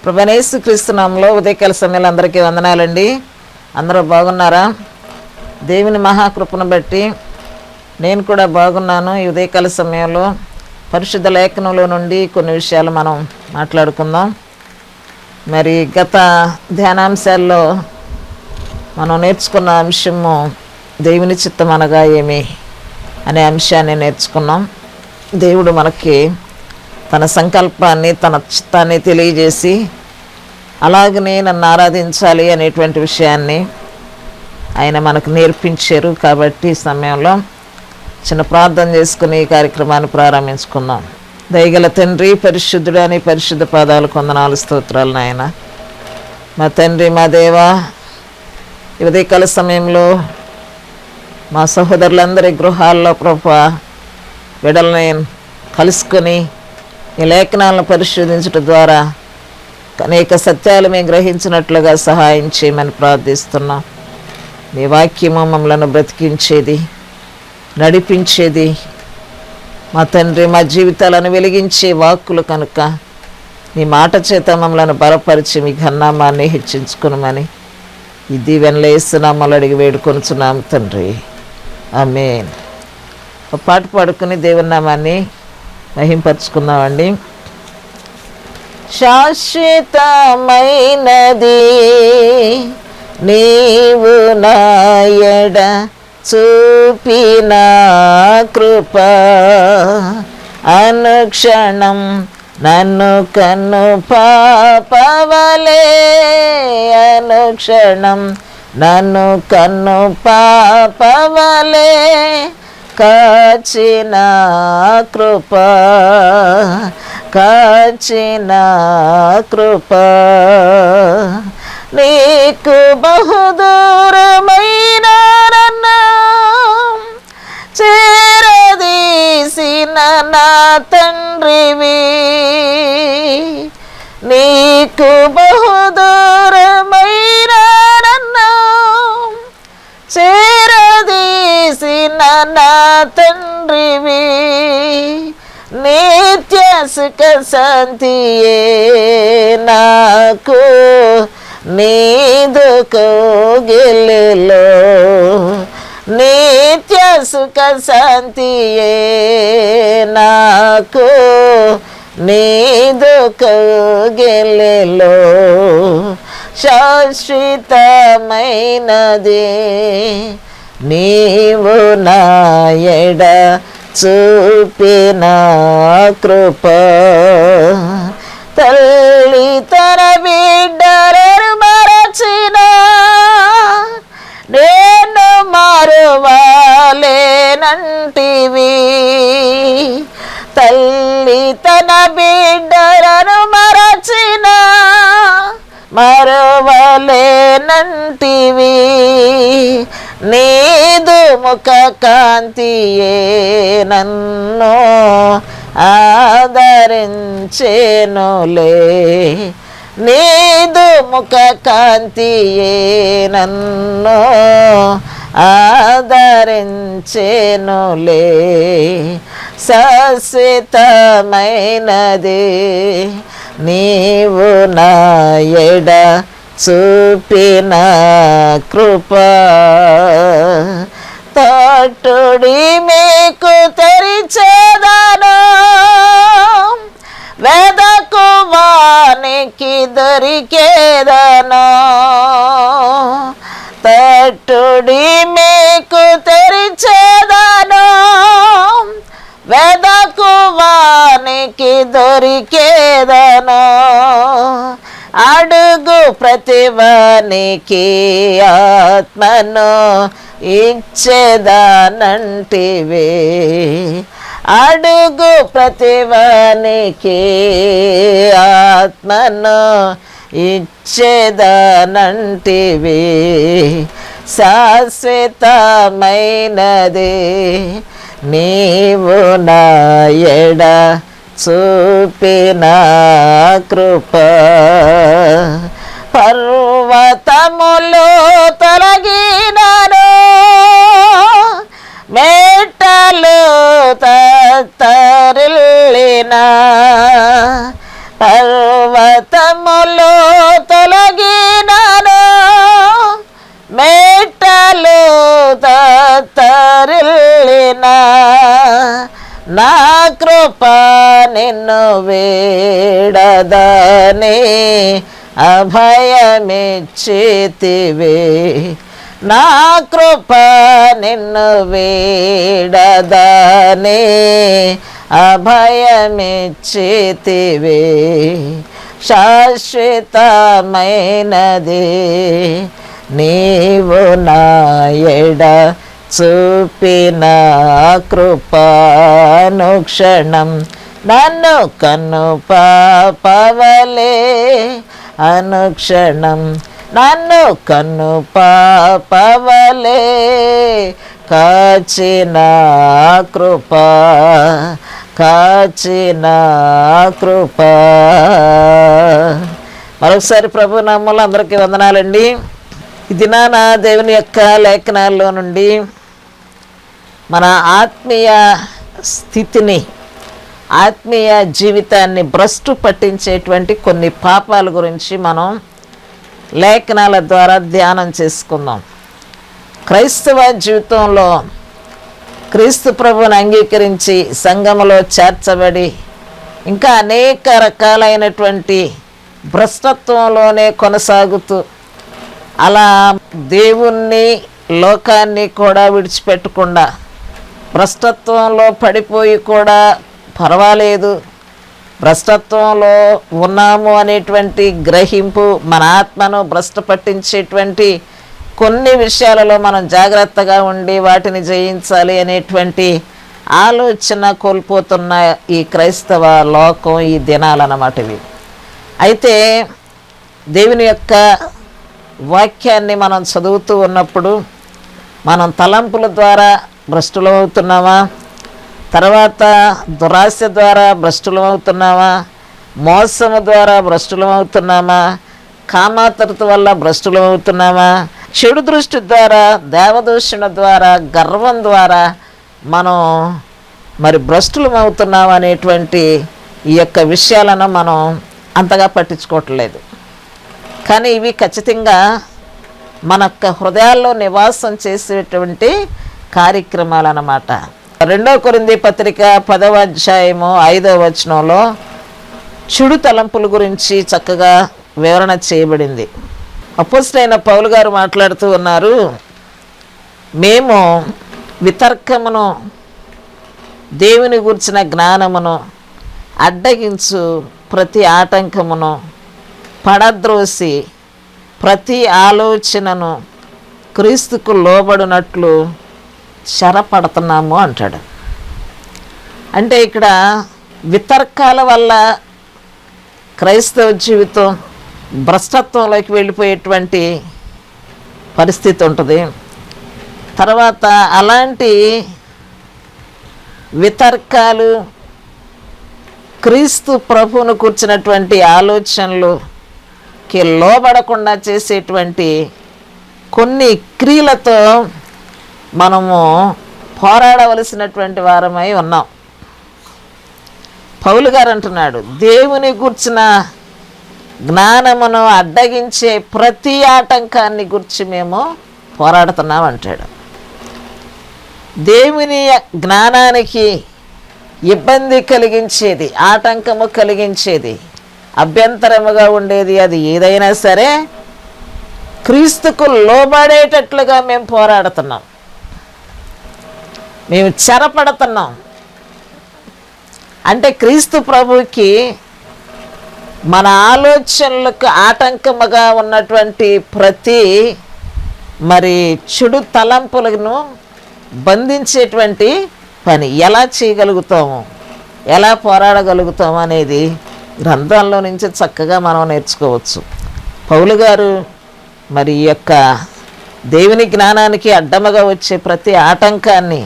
ప్రభువైన యేసుక్రీస్తు నామములో ఉదయకాల సమయంలో అందరికీ వందనాలండి. అందరూ బాగున్నారా? దేవుని మహాకృపను బట్టి నేను కూడా బాగున్నాను. ఈ ఉదయకాల సమయంలో పరిశుద్ధ లేఖనంలో నుండి కొన్ని విషయాలు మనం మాట్లాడుకుందాం. మరి గత ధ్యానాంశాల్లో మనం నేర్చుకున్న అంశము దేవుని చిత్తం అనగా ఏమి అనే అంశాన్ని నేర్చుకున్నాం. దేవుడు మనకి తన సంకల్పాన్ని, తన చిత్తాన్ని తెలియజేసి అలాగనే నన్ను ఆరాధించాలి అనేటువంటి విషయాన్ని ఆయన మనకు నేర్పించారు. కాబట్టి ఈ సమయంలో చిన్న ప్రార్థన చేసుకుని ఈ కార్యక్రమాన్ని ప్రారంభించుకుందాం. దయగల తండ్రి, పరిశుద్ధుడు అని పరిశుద్ధ పాదాలకు వందనాలు, స్తోత్రాలు నాయన. మా తండ్రి, మా దేవా, ఈ ఉదయకాల సమయంలో మా సహోదరులందరి గృహాల్లో ప్రభువా విడల్ని కలుసుకొని ఈ లేఖనాలను పరిశోధించడం ద్వారా అనేక సత్యాలు మేము గ్రహించినట్లుగా సహాయం చేయమని ప్రార్థిస్తున్నాం. మీ వాక్యము మమ్మలను బ్రతికించేది, నడిపించేది, మా తండ్రి మా జీవితాలను వెలిగించే వాక్కులు కనుక మీ మాట చేత మమ్మలను బలపరిచి మీ ఘన్నామాన్ని హెచ్చించుకునమని ఈ దీవెనలు యేసునామములో అడిగి వేడుకొనుచున్నాం తండ్రి, ఆమేన్. ఒక పాట పాడుకుని దేవుని నామాన్ని మహింపరుచుకుందామండి. శాశ్వతమైనది నీవు నాయడ చూపిన కృప, అనుక్షణం నన్ను కన్ను పాపవలే, అనుక్షణం నన్ను కన్ను పాపవలే కాచిన కృప, కాచిన కృప, నీకు బహుదూరమైన నన్ను చేరదీసిన నా తండ్రివి, నీకు బహుదూరమైన నన్ను చేరదీసిన నా తండ్రివి, నిత్య సుఖ శాంతియే నాకు నీదు కోగిలిలో, నిత్య సుఖ శాంతియే నాకు నీదు కోగిలిలో, శాశ్వతమైనది నీవు నాయడ చూపిన కృప, తల్లి తన బిడ్డలను మరచిన నేను మరువలేనంటివి, తల్లి తన బిడ్డలను మరచిన మరువలేనంటివి, నీదు ముఖ కాంతియే నన్ను ఆదరించెనులే, నీదు ముఖ కాంతియే నన్ను ఆదరించెనులే, శాశ్వతమైనది నీవు నాయడ చూపిన కృప, తోటుడి మీకు తెరిచేదను, వెదకువానికి దొరికేదను, తోటుడి మీకు తెరిచేదను, వెదకువానికి దొరికేదను, అడుగు ప్రతివానికి ఆత్మను ఇచ్చేదానంటివే, అడుగు ప్రతివానికి ఆత్మను ఇచ్చేదానంటివే, శాశ్వతమైనది నీవు నాయడ చూపిన కృప, పర్వతములు తొలగినను, మేటలు తత్తరిల్లిన, పర్వతములు తొలగినను, మెట్టలు తత్తరిల్లిన, నా కృప నిన్ను వీడదని అభయమిచ్చితివి. నా కృప నిన్ను వీడదని అభయమిచ్చితివి. శాశ్వతమైనది నీవు నా ఎడ చూపిన కృపానుక్షణం, నన్ను కన్ను పాపవలే అనుక్షణం, నన్ను కన్ను పాపవలే కాచిన కృప, కాచిన కృప. మరొకసారి ప్రభు నామములో అందరికీ వందనాలండి. ఈ దినాన దేవుని యొక్క లేఖనాల్లో నుండి మన ఆత్మీయ స్థితిని, ఆత్మీయ జీవితాన్ని భ్రష్టు పట్టించేటువంటి కొన్ని పాపాల గురించి మనం లేఖనాల ద్వారా ధ్యానం చేసుకుందాం. క్రైస్తవ జీవితంలో క్రీస్తు ప్రభువుని అంగీకరించి సంఘములో చేర్చబడి ఇంకా అనేక రకాలైనటువంటి భ్రష్టత్వంలోనే కొనసాగుతూ అలా దేవుణ్ణి లోకాన్ని కూడా విడిచిపెట్టకుండా భ్రష్టత్వంలో పడిపోయి కూడా పర్వాలేదు, భ్రష్టత్వంలో ఉన్నాము అనేటువంటి గ్రహింపు, మన ఆత్మను భ్రష్టు పట్టించేటువంటి కొన్ని విషయాలలో మనం జాగ్రత్తగా ఉండి వాటిని జయించాలి అనేటువంటి ఆలోచన కోల్పోతున్న ఈ క్రైస్తవ లోకం ఈ దినాలన్నమాట ఇవి. అయితే దేవుని యొక్క వాక్యాన్ని మనం చదువుతూ ఉన్నప్పుడు మనం తలంపుల ద్వారా భ్రష్టులం అవుతున్నామా, తర్వాత దురాశ ద్వారా భ్రష్టులం అవుతున్నామా, మోసము ద్వారా భ్రష్టులం అవుతున్నామా, కామాతృత వల్ల భ్రష్టులం అవుతున్నామా, చెడు దృష్టి ద్వారా, దేవదూషణ ద్వారా, గర్వం ద్వారా మనం మరి భ్రష్టులం అవుతున్నాం అనేటువంటి ఈ యొక్క విషయాలను మనం అంతగా పట్టించుకోవట్లేదు. కానీ ఇవి ఖచ్చితంగా మన హృదయాల్లో నివాసం చేసేటువంటి కార్యక్రమాలు అన్నమాట. 2 కొరింథీ పత్రిక 10వ అధ్యాయము 5వ వచనంలో చెడు తలంపుల గురించి చక్కగా వివరణ చేయబడింది. అపోస్తలుడైన పౌలు గారు మాట్లాడుతూ ఉన్నారు, మేము వితర్కమును, దేవుని గురించిన జ్ఞానమును అడ్డగించు ప్రతి ఆటంకమును పడద్రోసి ప్రతి ఆలోచనను క్రీస్తుకు లోబడినట్లు చెరపడుతున్నాము అంటాడు. అంటే ఇక్కడ వితర్కాల వల్ల క్రైస్తవ జీవితం భ్రష్టత్వంలోకి వెళ్ళిపోయేటువంటి పరిస్థితి ఉంటుంది. తర్వాత అలాంటి వితర్కాలు, క్రీస్తు ప్రభువును కూర్చున్నటువంటి ఆలోచనలుకి లోబడకుండా చేసేటువంటి కొన్ని క్రియలతో మనము పోరాడవలసినటువంటి వారమై ఉన్నాం. పౌలు గారు అంటున్నాడు, దేవుని గుర్చిన జ్ఞానమును అడ్డగించే ప్రతి ఆటంకాన్ని గురించి మేము పోరాడుతున్నాం అంటాడు. దేవుని జ్ఞానానికి ఇబ్బంది కలిగించేది, ఆటంకము కలిగించేది, అభ్యంతరముగా ఉండేది అది ఏదైనా సరే క్రీస్తుకు లోబడేటట్లుగా మేము పోరాడుతున్నాం, మేము చెరపడుతున్నాం. అంటే క్రీస్తు ప్రభువుకి మన ఆలోచనలకు ఆటంకముగా ఉన్నటువంటి ప్రతి మరి చెడు తలంపులను బంధించేటువంటి పని ఎలా చేయగలుగుతాము, ఎలా పోరాడగలుగుతాము అనేది గ్రంథంలో నుంచి చక్కగా మనం నేర్చుకోవచ్చు. పౌలు గారు మరి ఈ యొక్క దేవుని జ్ఞానానికి అడ్డముగా వచ్చే ప్రతి ఆటంకాన్ని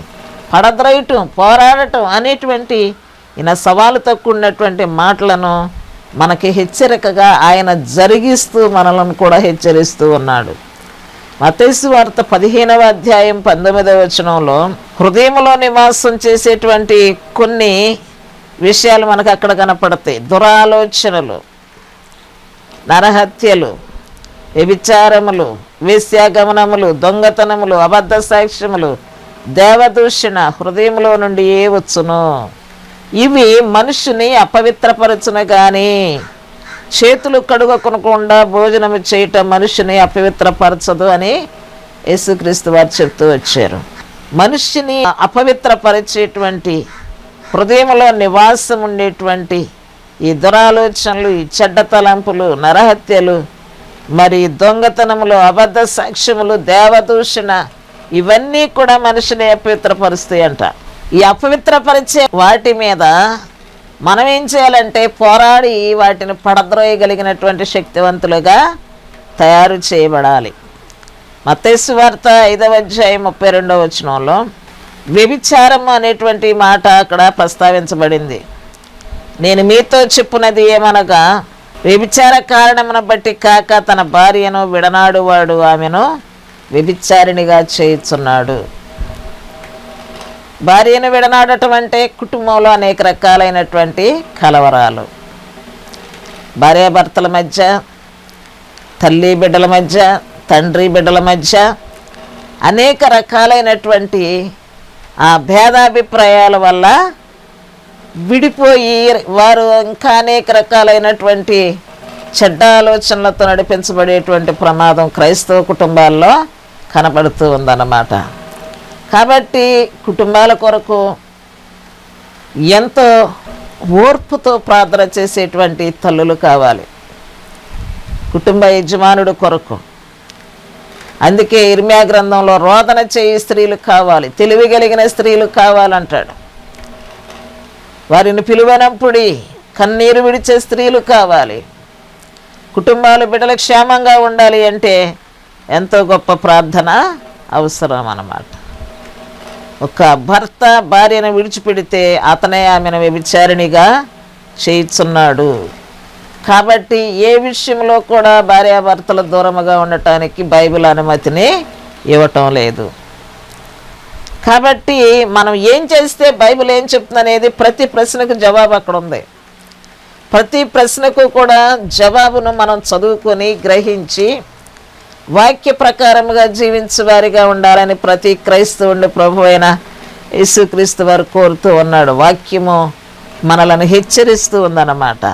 పడద్రోయటం, పోరాడటం అనేటువంటి ఈయన సవాలుతో కూడినటువంటి మాటలను మనకి హెచ్చరికగా ఆయన జరిగిస్తూ మనలను కూడా హెచ్చరిస్తూ ఉన్నాడు. మత్తయి సువార్త 15వ అధ్యాయం 19వ వచనంలో హృదయంలో నివాసం చేసేటువంటి కొన్ని విషయాలు మనకు అక్కడ కనపడతాయి. దురాలోచనలు, నరహత్యలు, వ్యభిచారములు, వేశ్యాగమనములు, దొంగతనములు, అబద్ధ సాక్ష్యములు, దేవదూషణ హృదయంలో నుండి వచ్చును. ఇవి మనుషుని అపవిత్రపరచును గాని చేతులు కడుగొనకుండా భోజనము చేయటం మనుషుని అపవిత్రపరచదు అని యేసుక్రీస్తు వారు చెప్తూ వచ్చారు. మనుషుని అపవిత్రపరిచేటువంటి హృదయంలో నివాసం ఉండేటువంటి ఈ దురాలోచనలు, ఈ చెడ్డ తలంపులు, నరహత్యలు, మరి దొంగతనములు, అబద్ధ సాక్ష్యములు, దేవదూషణ ఇవన్నీ కూడా మనిషిని అపవిత్రపరుస్తాయి అంట. ఈ అపవిత్రపరిచే వాటి మీద మనం ఏం చేయాలంటే పోరాడి వాటిని పడద్రోయగలిగినటువంటి శక్తివంతులుగా తయారు చేయబడాలి. మత్తయి సువార్త 5వ అధ్యాయం 32వ వచనంలో వ్యభిచారం అనేటువంటి మాట అక్కడ ప్రస్తావించబడింది. నేను మీతో చెప్పున్నది ఏమనగా, వ్యభిచార కారణమును బట్టి కాక తన భార్యను విడనాడువాడు ఆమెను వ్యభిచారిణిగా చేయుచున్నాడు. భార్యను విడనాడటం అంటే కుటుంబంలో అనేక రకాలైనటువంటి కలవరాలు, భార్యాభర్తల మధ్య, తల్లి బిడ్డల మధ్య, తండ్రి బిడ్డల మధ్య అనేక రకాలైనటువంటి ఆ భేదాభిప్రాయాల వల్ల విడిపోయి వారు ఇంకా అనేక రకాలైనటువంటి చెడ్డ ఆలోచనలతో నడిపించబడేటువంటి ప్రమాదం క్రైస్తవ కుటుంబాల్లో కనబడుతూ ఉందన్నమాట. కాబట్టి కుటుంబాల కొరకు ఎంతో ఓర్పుతో ప్రార్థన చేసేటువంటి తల్లులు కావాలి, కుటుంబ యజమానుడు కొరకు. అందుకే ఇర్మియా గ్రంథంలో రోదన చేయి స్త్రీలు కావాలి, తెలివి కలిగిన స్త్రీలు కావాలంటాడు. వారిని పిలువనప్పుడు కన్నీరు విడిచే స్త్రీలు కావాలి. కుటుంబాలు బిడ్డలు క్షేమంగా ఉండాలి అంటే ఎంతో గొప్ప ప్రార్థన అవసరం అన్నమాట. ఒక భర్త భార్యను విడిచిపెడితే అతనే ఆమెను వ్యభిచారిణిగా చేయుచున్నాడు. కాబట్టి ఏ విషయంలో కూడా భార్యాభర్తలు దూరముగా ఉండటానికి బైబిల్ అనుమతిని ఇవ్వటం లేదు. కాబట్టి మనం ఏం చేస్తే బైబిల్ ఏం చెప్తుంది అనేది ప్రతి ప్రశ్నకు జవాబు అక్కడ ఉంది. ప్రతి ప్రశ్నకు కూడా జవాబును మనం చదువుకొని గ్రహించి వాక్య ప్రకారముగా జీవించే వారిగా ఉండాలని ప్రతి క్రైస్తవుని ప్రభు అయిన యేసుక్రీస్తు వారు కోరుతూ ఉన్నాడు. వాక్యము మనలను హెచ్చరిస్తూ ఉందన్నమాట.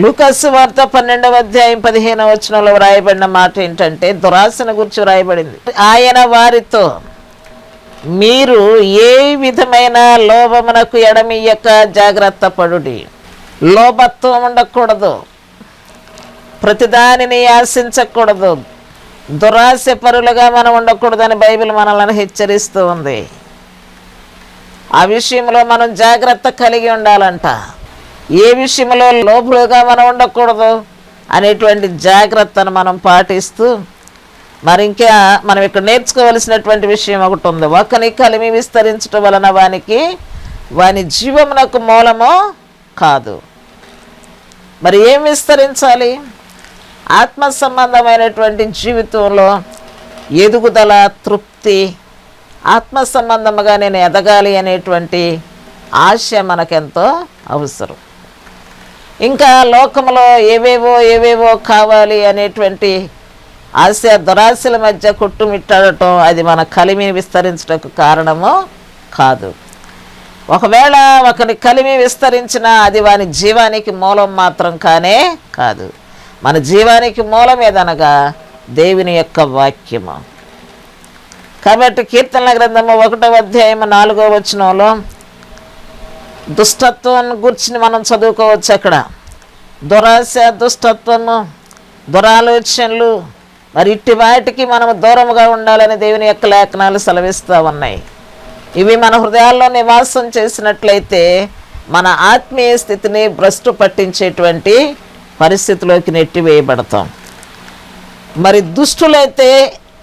లూకాసు వార్త 12వ అధ్యాయం 15వ వచనంలో వ్రాయబడిన మాట ఏంటంటే, దురాశను గురించి వ్రాయబడింది. ఆయన వారితో, మీరు ఏ విధమైన లోభమునకు ఎడమియ్యక జాగ్రత్త పడుడి. లోభత్వం ఉండకూడదు, ప్రతిదానిని ఆశించకూడదు, దురాశ పరులుగా మనం ఉండకూడదని బైబిల్ మనల్ని హెచ్చరిస్తూ ఉంది. ఆ విషయంలో మనం జాగ్రత్త కలిగి ఉండాలంట. ఏ విషయంలో లోభులుగా మనం ఉండకూడదు అనేటువంటి జాగ్రత్తను మనం పాటిస్తూ, మరి ఇంకా మనం ఇక్కడ నేర్చుకోవలసినటువంటి విషయం ఒకటి ఉంది. ఒకని కలిమి విస్తరించడం వలన వాని జీవమునకు మూలము కాదు. మరి ఏం విస్తరించాలి? ఆత్మ సంబంధమైనటువంటి జీవితంలో ఎదుగుదల, తృప్తి, ఆత్మ సంబంధముగా నేను ఎదగాలి అనేటువంటి ఆశ మనకెంతో అవసరం. ఇంకా లోకంలో ఏవేవో కావాలి అనేటువంటి ఆశ, దురాశల మధ్య కొట్టుమిట్టాడటం అది మన కలిమి విస్తరించడానికి కారణము కాదు. ఒకవేళ ఒకని కలిమి విస్తరించినా అది వాని జీవానికి మూలం మాత్రం కానే కాదు. మన జీవానికి మూలం ఏదనగా దేవుని యొక్క వాక్యము. కాబట్టి కీర్తనల గ్రంథము 1వ అధ్యాయం 4వ వచనంలో దుష్టత్వం గురించి మనం చదువుకోవచ్చు. అక్కడ దురాశ, దుష్టత్వము, దురాలోచనలు, మరి ఇట్టి వాటికి మనము దూరముగా ఉండాలని దేవుని యొక్క లేఖనాలు సెలవిస్తూ ఉన్నాయి. ఇవి మన హృదయాల్లో నివాసం చేసినట్లయితే మన ఆత్మీయ స్థితిని భ్రష్టు పట్టించేటువంటి పరిస్థితిలోకి నెట్టివేయబడతాం. మరి దుష్టులైతే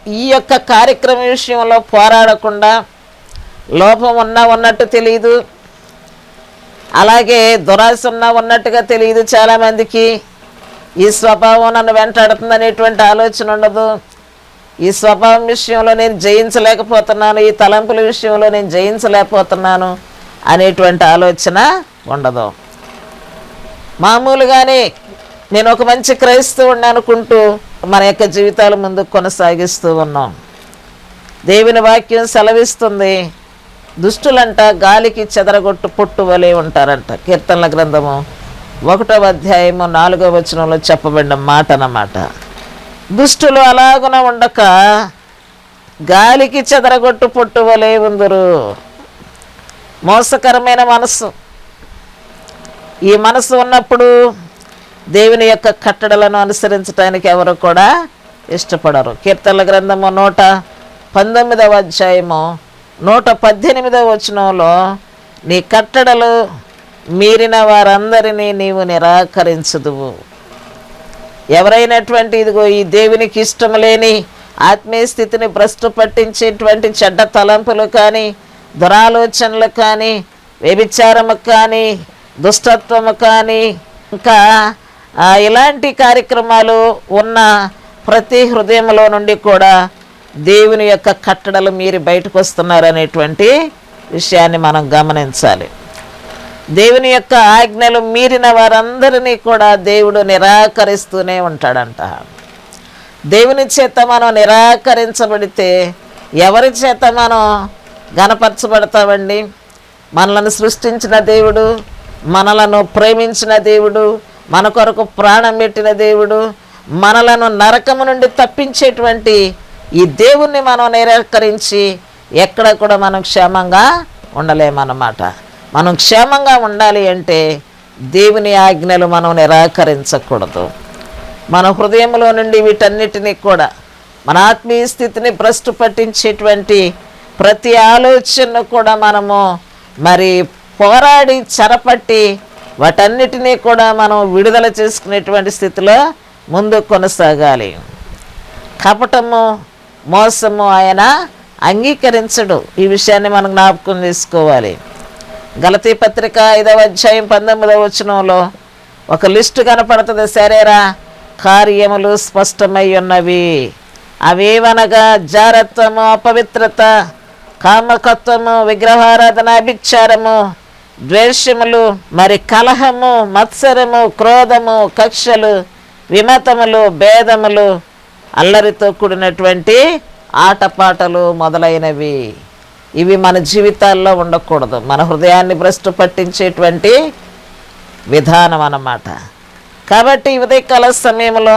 ఈ యొక్క కార్యక్రమం విషయంలో పోరాడకుండా, లోపం ఉన్నట్టు తెలియదు, అలాగే దురాశ ఉన్నట్టుగా తెలియదు చాలామందికి. ఈ స్వభావం నన్ను వెంటాడుతుంది అనేటువంటి ఆలోచన ఉండదు. ఈ స్వభావం విషయంలో నేను జయించలేకపోతున్నాను, ఈ తలంపుల విషయంలో నేను జయించలేకపోతున్నాను అనేటువంటి ఆలోచన ఉండదు. మామూలుగానే నేను ఒక మంచి క్రైస్తవుడిని అనుకుంటూ మన యొక్క జీవితాలు ముందుకు కొనసాగిస్తూ ఉన్నాం. దేవుని వాక్యం సెలవిస్తుంది, దుష్టులంట గాలికి చెదరగొట్టు పొట్టు వలె ఉంటారంట. కీర్తనల గ్రంథము 1వ అధ్యాయము 4వ వచనంలో చెప్పబడిన మాట అన్నమాట. దుష్టులు అలాగున ఉండక గాలికి చెదరగొట్టు పొట్టు వలె ఉందరు. మోసకరమైన మనస్సు, ఈ మనసు ఉన్నప్పుడు దేవుని యొక్క కట్టడలను అనుసరించడానికి ఎవరు కూడా ఇష్టపడరు. కీర్తనల గ్రంథము 119వ అధ్యాయము 118వ వచనంలో, నీ కట్టడలు మీరిన వారందరినీ నీవు నిరాకరించుదువు. ఎవరైనటువంటి ఇదిగో ఈ దేవునికి ఇష్టం లేని ఆత్మీయ స్థితిని భ్రష్టు పట్టించేటువంటి చెడ్డ తలంపులు కానీ, దురాలోచనలు కానీ, వ్యభిచారము కానీ, దుష్టత్వము కానీ, ఇంకా ఇలాంటి కార్యక్రమాలు ఉన్న ప్రతి హృదయంలో నుండి కూడా దేవుని యొక్క కట్టడలు మీరు బయటకు వస్తున్నారనేటువంటి విషయాన్ని మనం గమనించాలి. దేవుని యొక్క ఆజ్ఞలు మీరిన వారందరినీ కూడా దేవుడు నిరాకరిస్తూనే ఉంటాడంట. దేవుని చేత మనం నిరాకరించబడితే ఎవరి చేత మనం గణపరచబడతామండి? మనలను సృష్టించిన దేవుడు, మనలను ప్రేమించిన దేవుడు, మన కొరకు ప్రాణం పెట్టిన దేవుడు, మనలను నరకము నుండి తప్పించేటువంటి ఈ దేవుణ్ణి మనం నిరాకరించి ఎక్కడ కూడా మనం క్షేమంగా ఉండలేమన్నమాట. మనం క్షేమంగా ఉండాలి అంటే దేవుని ఆజ్ఞలు మనం నిరాకరించకూడదు. మన హృదయంలో నుండి వీటన్నిటినీ కూడా మన ఆత్మీయ స్థితిని భ్రష్టు పట్టించేటువంటి ప్రతి ఆలోచనను కూడా మనము మరి పోరాడి చెరపట్టి వాటన్నిటినీ కూడా మనం విడుదల చేసుకునేటువంటి స్థితిలో ముందు కొనసాగాలి. కపటము, మోసము ఆయన అంగీకరించడు. ఈ విషయాన్ని మనం జ్ఞాపకం చేసుకోవాలి. గలతీ పత్రిక 5వ అధ్యాయం 19వ వచనంలో ఒక లిస్టు కనపడుతుంది. శరీర కార్యములు స్పష్టమై ఉన్నవి. అవేవనగా జారత్వము, అపవిత్రత, కామకత్వము, విగ్రహారాధన, అభిచారము, ద్వేషములు, మరి కలహము, మత్సరము, క్రోధము, కక్షలు, విమతములు, భేదములు, అల్లరితో కూడినటువంటి ఆటపాటలు మొదలైనవి. ఇవి మన జీవితాల్లో ఉండకూడదు. మన హృదయాన్ని భ్రష్టు పట్టించేటువంటి విధానం అన్నమాట. కాబట్టి ఈ ఉదయకాల సమయంలో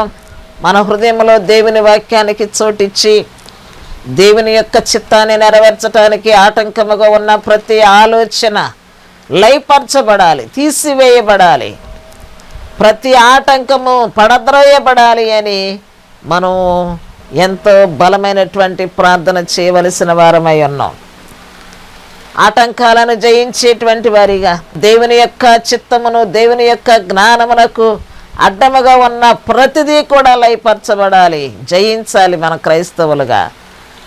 మన హృదయంలో దేవుని వాక్యానికి చోటిచ్చి దేవుని యొక్క చిత్తాన్ని నెరవేర్చడానికి ఆటంకముగా ఉన్న ప్రతి ఆలోచన లయపరచబడాలి, తీసివేయబడాలి. ప్రతి ఆటంకము పడద్రోయబడాలి అని మనం ఎంతో బలమైనటువంటి ప్రార్థన చేయవలసిన వారమై ఉన్నాం. ఆటంకాలను జయించేటువంటి వారిగా దేవుని యొక్క చిత్తమును, దేవుని యొక్క జ్ఞానమునకు అడ్డముగా ఉన్న ప్రతిదీ కూడా లయపరచబడాలి, జయించాలి మన క్రైస్తవులుగా.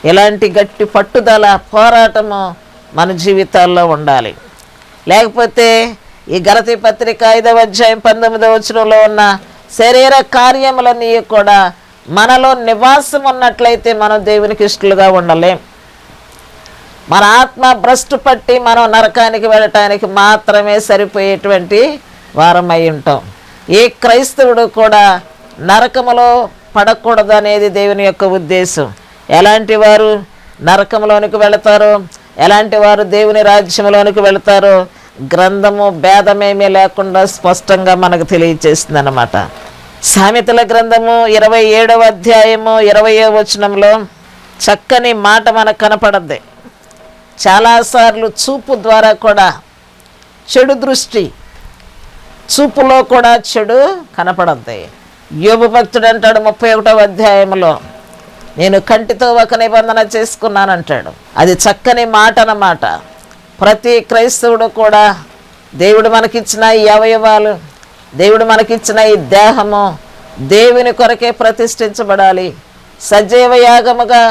ఇలాంటి గట్టి పట్టుదల, పోరాటము మన జీవితాల్లో ఉండాలి. లేకపోతే ఈ గలతీ పత్రిక 5వ అధ్యాయం 19వ వచనంలో ఉన్న శరీర కార్యములన్నీ కూడా మనలో నివాసం ఉన్నట్లయితే మనం దేవునికి ఇష్టలుగా ఉండలేం. మన ఆత్మ భ్రష్టు పట్టి మనం నరకానికి వెళ్ళటానికి మాత్రమే సరిపోయేటువంటి వారమై ఉంటాం. ఏ క్రైస్తవుడు కూడా నరకములో పడకూడదు అనేది దేవుని యొక్క ఉద్దేశం. ఎలాంటి వారు నరకంలోనికి వెళతారో, ఎలాంటి వారు దేవుని రాజ్యంలోనికి వెళతారో గ్రంథము భేదమేమీ లేకుండా స్పష్టంగా మనకు తెలియజేస్తుంది అన్నమాట. సామెతల గ్రంథము 27వ అధ్యాయము 20వ వచనంలో చక్కని మాట మనకు కనపడద్ది. చాలాసార్లు చూపు ద్వారా కూడా చెడు దృష్టి, చూపులో కూడా చెడు కనపడద్ది. యోబు భక్తుడు అంటాడు 31వ అధ్యాయంలో, నేను కంటితో ఒక నిబంధన చేసుకున్నానంటాడు. అది చక్కని మాట అన్నమాట. ప్రతి క్రైస్తవుడు కూడా దేవుడు మనకిచ్చిన ఈ అవయవాలు, దేవుడు మనకిచ్చిన ఈ దేహము దేవుని కొరకే ప్రతిష్ఠించబడాలి. సజీవ యాగముగా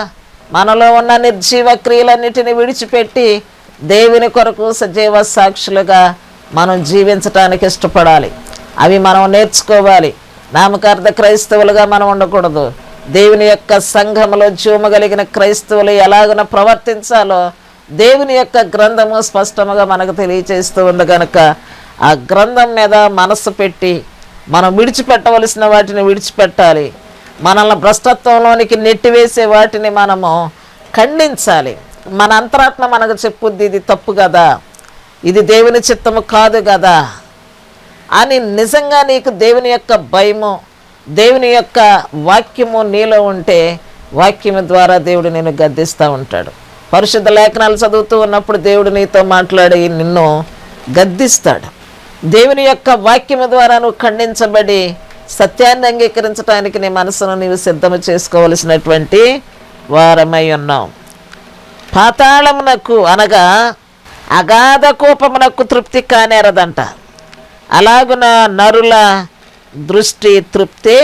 మనలో ఉన్న నిర్జీవ క్రియలన్నిటిని విడిచిపెట్టి దేవుని కొరకు సజీవ సాక్షులుగా మనం జీవించటానికి ఇష్టపడాలి. అవి మనం నేర్చుకోవాలి. నామకార్థ క్రైస్తవులుగా మనం ఉండకూడదు. దేవుని యొక్క సంఘములో జీవమగలిగిన క్రైస్తవులు ఎలాగున ప్రవర్తించాలో దేవుని యొక్క గ్రంథము స్పష్టముగా మనకు తెలియచేస్తూ ఉంది కనుక ఆ గ్రంథం మీద మనస్సు పెట్టి మనం విడిచిపెట్టవలసిన వాటిని విడిచిపెట్టాలి. మనల్ని భ్రష్టత్వంలోనికి నెట్టివేసే వాటిని మనము ఖండించాలి. మన అంతరాత్మ మనకు చెప్పుద్ది, ఇది తప్పు కదా, ఇది దేవుని చిత్తము కాదు కదా అని. నిజంగా నీకు దేవుని యొక్క భయము, దేవుని యొక్క వాక్యము నీలో ఉంటే వాక్యము ద్వారా దేవుడు నిన్ను గద్దిస్తూ ఉంటాడు. పరిశుద్ధ లేఖనాలు చదువుతూ ఉన్నప్పుడు దేవుడు నీతో మాట్లాడి నిన్ను గద్దిస్తాడు. దేవుని యొక్క వాక్యము ద్వారా నువ్వు ఖండించబడి సత్యాన్ని అంగీకరించడానికి నీ మనసును నీవు సిద్ధము చేసుకోవలసినటువంటి వారమై ఉన్నావు. పాతాళమునకు అనగా అగాధ కోపమునకు తృప్తి కానేరదంట. అలాగున నరుల దృష్టి తృప్తి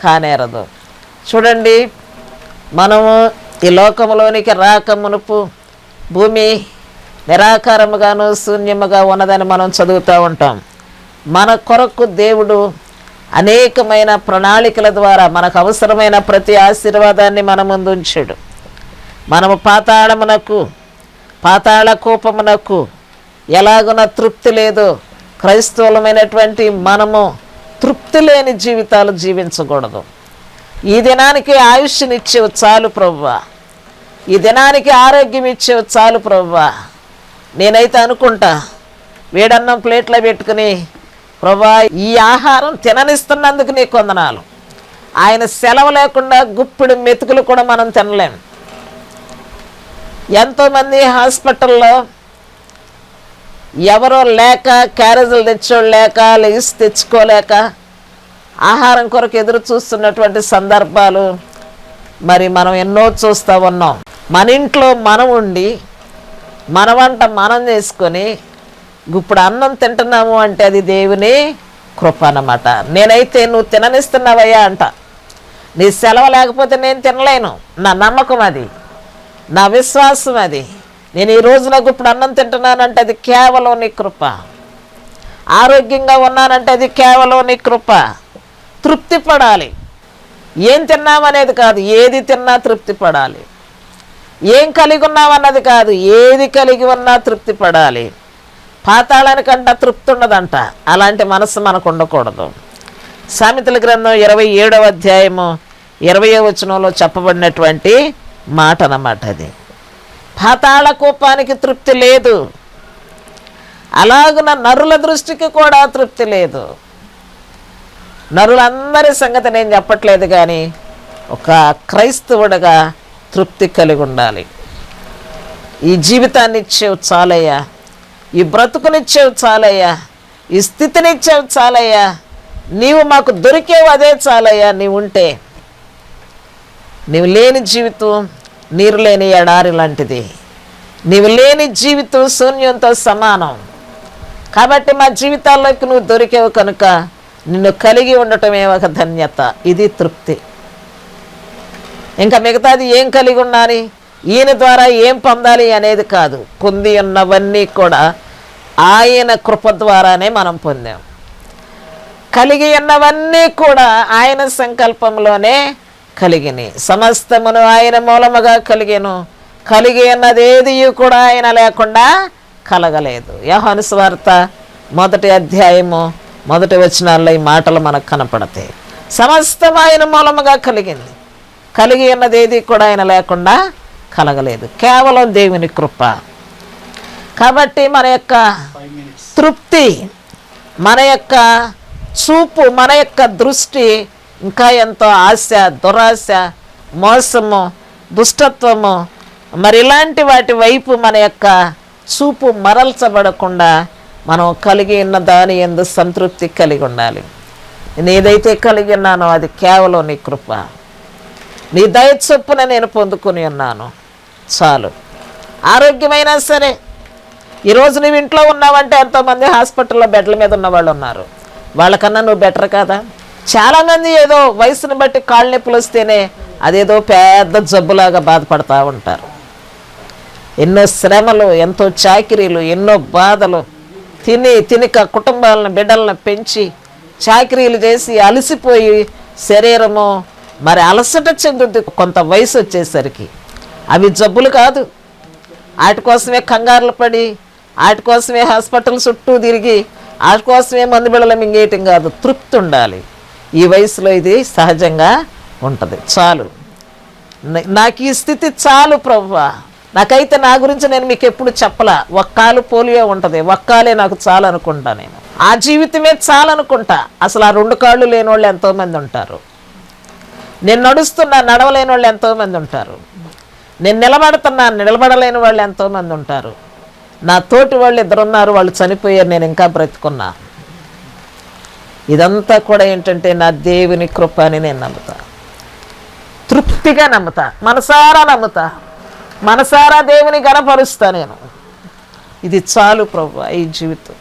కానేరదు. చూడండి, మనము ఈ లోకములోనికి రాక మునుపు భూమి నిరాకారముగాను శూన్యముగా ఉన్నదని మనం చదువుతూ ఉంటాం. మన కొరకు దేవుడు అనేకమైన ప్రణాళికల ద్వారా మనకు అవసరమైన ప్రతి ఆశీర్వాదాన్ని మన ముందు ఉంచాడు. మనము పాతాళ కూపమునకు ఎలాగున తృప్తి లేదు, క్రైస్తవులమైనటువంటి మనము తృప్తి లేని జీవితాలు జీవించకూడదు. ఈ దినానికి ఆయుష్నిచ్చేవు చాలు ప్రభువా, ఈ దినానికి ఆరోగ్యం ఇచ్చేవు చాలు ప్రభువా. నేనైతే అనుకుంటా, వేడన్నం ప్లేట్లో పెట్టుకుని, ప్రభువా ఈ ఆహారం తిననిస్తున్నందుకు నీ కొందనాలు. ఆయన సెలవు లేకుండా గుప్పిడి మెతుకులు కూడా మనం తినలేం. ఎంతోమంది హాస్పిటల్లో ఎవరో లేక, క్యారేజీలు తెచ్చోళ్ళు లేక, లెగిసి తెచ్చుకోలేక ఆహారం కొరకు ఎదురు చూస్తున్నటువంటి సందర్భాలు మరి మనం ఎన్నో చూస్తూ ఉన్నాం. మన ఇంట్లో మనం ఉండి మన వంట మనం చేసుకొని ఇప్పుడు అన్నం తింటున్నాము అంటే అది దేవుని కృప అన్నమాట. నేనైతే నువ్వు తిననిస్తున్నావయ్యా అంట. నీ సెలవు లేకపోతే నేను తినలేను. నా నమ్మకం అది, నా విశ్వాసం అది. నేను ఈ రోజు నాకు ఇప్పుడు అన్నం తింటున్నానంటే అది కేవలం నీ కృప. ఆరోగ్యంగా ఉన్నానంటే అది కేవలం నీ కృప. తృప్తి పడాలి. ఏం తిన్నామనేది కాదు, ఏది తిన్నా తృప్తి పడాలి. ఏం కలిగి ఉన్నామన్నది కాదు, ఏది కలిగి ఉన్నా తృప్తి పడాలి. పాతాళానికంట తృప్తి ఉండదంట. అలాంటి మనసు మనకు ఉండకూడదు. సామెతల గ్రంథం 27వ అధ్యాయము 20వ వచనంలో చెప్పబడినటువంటి మాట అన్నమాట అది. పాతాళ కూపానికి తృప్తి లేదు, అలాగున నరుల దృష్టికి కూడా తృప్తి లేదు. నరులందరి సంగతి నేను చెప్పట్లేదు, కానీ ఒక క్రైస్తవుడిగా తృప్తి కలిగి ఉండాలి. ఈ జీవితాన్ని ఇచ్చేవి చాలయ్యా, ఈ బ్రతుకునిచ్చేవి చాలయ్యా, ఈ స్థితినిచ్చేవి చాలయ్యా, నీవు మాకు దొరికేవు అదే చాలయ్యా. నీవు ఉంటే, నీవు లేని జీవితం నీరు లేని ఎడారి లాంటిది. నీవు లేని జీవితం శూన్యంతో సమానం. కాబట్టి మా జీవితాల్లోకి నువ్వు దొరికేవు కనుక నిన్ను కలిగి ఉండటమే ఒక ధన్యత. ఇది తృప్తి. ఇంకా మిగతాది ఏం కలిగి ఉండాలి, ఈయన ద్వారా ఏం పొందాలి అనేది కాదు. పొంది ఉన్నవన్నీ కూడా ఆయన కృప ద్వారానే మనం పొందాం. కలిగి ఉన్నవన్నీ కూడా ఆయన సంకల్పంలోనే కలిగినాయి. సమస్తమును ఆయన మూలముగా కలిగెను, కలిగి ఉన్నదేది కూడా ఆయన లేకుండా కలగలేదు. యోహాను సువార్త 1వ అధ్యాయము 1వ వచనాల్లో ఈ మాటలు మనకు కనపడతాయి. సమస్తం ఆయన మూలముగా కలిగింది, కలిగి ఉన్నదేది కూడా ఆయన లేకుండా కలగలేదు. కేవలం దేవుని కృప. కాబట్టి మన యొక్క తృప్తి, మన యొక్క చూపు, మన యొక్క దృష్టి ఇంకా ఎంతో ఆశ, దురాశ, మోసము, దుష్టత్వము మరి ఇలాంటి వాటి వైపు మన యొక్క చూపు మరల్చబడకుండా మనం కలిగి ఉన్న దాని యందు సంతృప్తి కలిగి ఉండాలి. నేను ఏదైతే కలిగి ఉన్నానో అది కేవలం నీ కృప, నీ దయ చొప్పున నేను పొందుకొని ఉన్నాను చాలు. ఆరోగ్యమైనా సరే, ఈరోజు నువ్వు ఇంట్లో ఉన్నావంటే ఎంతోమంది హాస్పిటల్లో బెడ్ల మీద ఉన్న వాళ్ళు ఉన్నారు. వాళ్ళకన్నా నువ్వు బెటర్ కదా. చాలామంది ఏదో వయసును బట్టి కాళ్ళ నొప్పులు వస్తేనే అదేదో పెద్ద జబ్బులాగా బాధపడతా ఉంటారు. ఎన్నో శ్రమలు, ఎంతో చాకిరీలు, ఎన్నో బాధలు, తినిక కుటుంబాలను, బిడ్డలను పెంచి చాకిరీలు చేసి అలసిపోయి శరీరము మరి అలసట చెందుద్ది కొంత వయసు వచ్చేసరికి. అవి జబ్బులు కాదు. వాటి కోసమే కంగారులు పడి, వాటి కోసమే హాస్పిటల్ చుట్టూ తిరిగి ఆ కోసమే మందు బిళ్ళలు మింగేయటం కాదు, తృప్తి ఉండాలి. ఈ వయసులో ఇది సహజంగా ఉంటుంది. చాలు, నాకు ఈ స్థితి చాలు ప్రభువా. నాకైతే నా గురించి నేను మీకు ఎప్పుడు చెప్పలా. ఒక్కాలు పోలియో ఉంటుంది, ఒక్కాలే నాకు చాలు అనుకుంటా. నేను ఆ జీవితమే చాలు అనుకుంటా. అసలు ఆ 2 కాళ్ళు లేని వాళ్ళు ఎంతోమంది ఉంటారు. నేను నడుస్తున్నా, నడవలేని వాళ్ళు ఎంతోమంది ఉంటారు. నేను నిలబడుతున్నా, నిలబడలేని వాళ్ళు ఎంతోమంది ఉంటారు. నా తోటి వాళ్ళు 2 ఉన్నారు, వాళ్ళు చనిపోయారు, నేను ఇంకా బ్రతుకున్నా. ఇదంతా కూడా ఏంటంటే నా దేవుని కృప అని నేను నమ్ముతా, తృప్తిగా నమ్ముతా, మనసారా నమ్ముతా, మనసారా దేవుని గణపరుస్తా. నేను ఇది చాలు ప్రభువా. ఈ జీవితం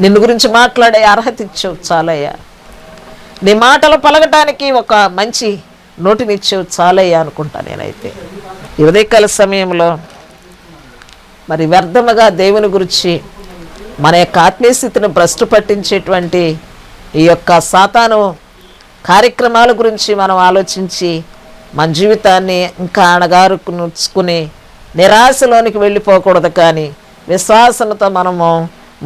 నిన్ను గురించి మాట్లాడే అర్హత ఇచ్చావు చాలయ్యా. నీ మాటలు పలకటానికి ఒక మంచి నోటినిచ్చావు చాలయ్యా అనుకుంటా. నేనైతే ఈ ఉదయకాల సమయంలో మరి వ్యర్థముగా దేవుని గురించి మన యొక్క ఆత్మీయ స్థితిని భ్రష్టు పట్టించేటువంటి ఈ యొక్క సాతాను కార్యక్రమాల గురించి మనం ఆలోచించి మన జీవితాన్ని ఇంకా అణగారుకుని నిరాశలోనికి వెళ్ళిపోకూడదు, కానీ విశ్వాసంతో మనము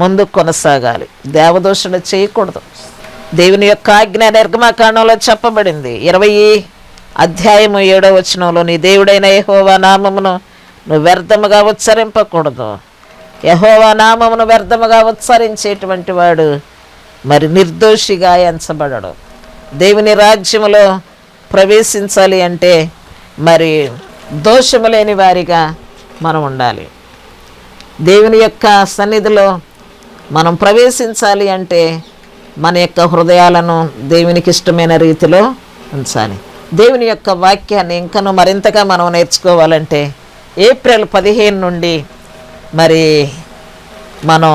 ముందుకు కొనసాగాలి. దేవదూషణ చేయకూడదు. దేవుని యొక్క ఆజ్ఞ నిర్గమకాండంలో చెప్పబడింది. 20వ అధ్యాయము 7వ వచనంలో, నీ దేవుడైన యెహోవా నామమును నువ్వు వ్యర్థముగా ఉచ్చరింపకూడదు. యెహోవా నామమును వ్యర్థముగా ఉచ్చరించేటువంటి వాడు మరి నిర్దోషిగా ఎంచబడడు. దేవుని రాజ్యములో ప్రవేశించాలి అంటే మరి దోషము లేని వారిగా మనం ఉండాలి. దేవుని యొక్క సన్నిధిలో మనం ప్రవేశించాలి అంటే మన యొక్క హృదయాలను దేవునికి ఇష్టమైన రీతిలో ఉంచాలి. దేవుని యొక్క వాక్యాన్ని ఇంకనూ మరింతగా మనం నేర్చుకోవాలంటే ఏప్రిల్ 15 నుండి మరి మనం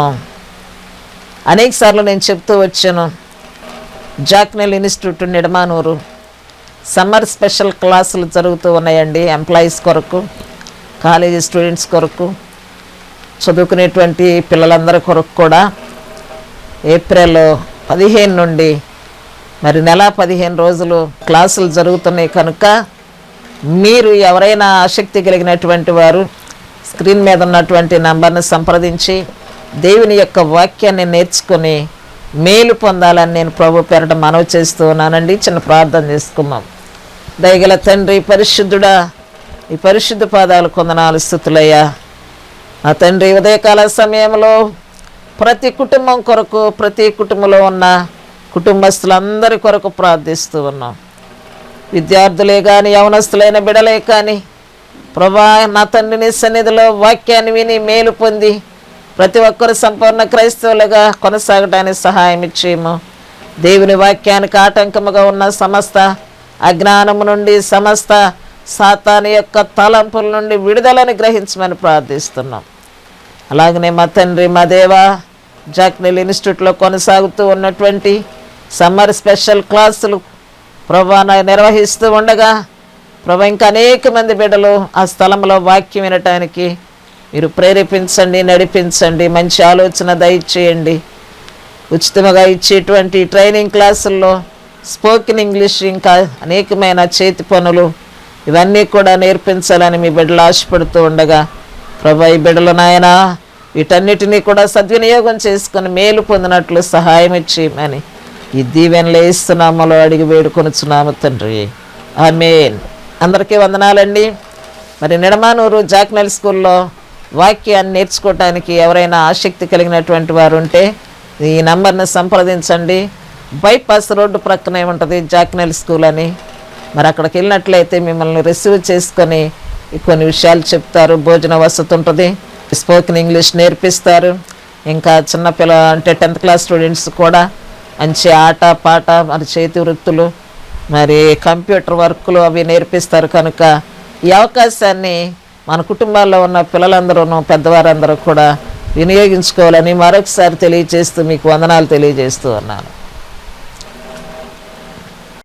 అనేకసార్లు నేను చెప్తూ వచ్చాను, జాక్నెల్ ఇన్స్టిట్యూట్ నిడమానూరు సమ్మర్ స్పెషల్ క్లాసులు జరుగుతూ ఉన్నాయండి. ఎంప్లాయీస్ కొరకు, కాలేజీ స్టూడెంట్స్ కొరకు, చదువుకునేటువంటి పిల్లలందరి కొరకు కూడా ఏప్రిల్ 15 నుండి మరి నెల 15 రోజులు క్లాసులు జరుగుతున్నాయి. కనుక మీరు ఎవరైనా ఆసక్తి కలిగినటువంటి వారు స్క్రీన్ మీద ఉన్నటువంటి నంబర్ని సంప్రదించి దేవుని యొక్క వాక్యాన్ని నేర్చుకొని మేలు పొందాలని నేను ప్రభు పేరట మనవి చేస్తూ ఉన్నానండి. చిన్న ప్రార్థన చేసుకుందాం. దయగల తండ్రి, పరిశుద్ధుడా, ఈ పరిశుద్ధ పాదాలు కొందనాలు స్తుతులయ్యా. ఆ తండ్రి, ఉదయకాల సమయంలో ప్రతి కుటుంబం కొరకు, ప్రతి కుటుంబంలో ఉన్న కుటుంబస్తులందరి కొరకు ప్రార్థిస్తూ ఉన్నాం. విద్యార్థులే కానీ, యవనస్తులైన బిడలే కానీ ప్రభా, నా తండ్రిని సన్నిధిలో వాక్యాన్ని విని మేలు పొంది ప్రతి ఒక్కరు సంపూర్ణ క్రైస్తవులుగా కొనసాగడానికి సహాయం ఇచ్చేయము. దేవుని వాక్యానికి ఆటంకముగా ఉన్న సమస్త అజ్ఞానము నుండి, సమస్త సాతాను యొక్క తలంపుల నుండి విడుదలని గ్రహించమని ప్రార్థిస్తున్నాం. అలాగనే మా తండ్రి, మా దేవా, జాక్నెల్ ఇన్స్టిట్యూట్లో కొనసాగుతూ ఉన్నటువంటి సమ్మర్ స్పెషల్ క్లాసులు ప్రభా నిర్వహిస్తూ ఉండగా ప్రభా ఇంకా అనేక మంది బిడ్డలు ఆ స్థలంలో వాక్యం వినటానికి మీరు ప్రేరేపించండి, నడిపించండి, మంచి ఆలోచన దయచేయండి. ఉచితంగా ఇచ్చేటువంటి ట్రైనింగ్ క్లాసుల్లో స్పోకెన్ ఇంగ్లీష్, ఇంకా అనేకమైన చేతి పనులు ఇవన్నీ కూడా నేర్పించాలని మీ బిడ్డలు ఆశపడుతూ ఉండగా ప్రభా, ఈ బిడ్డలు నాయన వీటన్నిటినీ కూడా సద్వినియోగం చేసుకొని మేలు పొందినట్లు సహాయం ఇచ్చేయమని ఈ దీవెనలు ఇస్తున్నామలో అడిగి వేడుకొనుచున్నాము తండ్రి, ఆమేన్. అందరికీ వందనాలండి. మరి నిడమానూరు జాక్నెల్ స్కూల్లో వాక్యాన్ని నేర్చుకోవటానికి ఎవరైనా ఆసక్తి కలిగినటువంటి వారు ఉంటే ఈ నంబర్ని సంప్రదించండి. బైపాస్ రోడ్డు ప్రక్కనే ఉంటుంది జాక్నెల్ స్కూల్ అని. మరి అక్కడికి వెళ్ళినట్లయితే మిమ్మల్ని రిసీవ్ చేసుకొని కొన్ని విషయాలు చెప్తారు. భోజన వసతి ఉంటుంది, స్పోకెన్ ఇంగ్లీష్ నేర్పిస్తారు. ఇంకా చిన్నపిల్ల అంటే 10th క్లాస్ స్టూడెంట్స్ కూడా మంచి ఆట పాట, మరి చేతి వృత్తులు, మరి కంప్యూటర్ వర్కులు అవి నేర్పిస్తారు. కనుక ఈ అవకాశాన్ని మన కుటుంబాల్లో ఉన్న పిల్లలందరూ, పెద్దవారందరూ కూడా వినియోగించుకోవాలని మరొకసారి తెలియజేస్తూ మీకు వందనాలు తెలియజేస్తూ ఉన్నాను.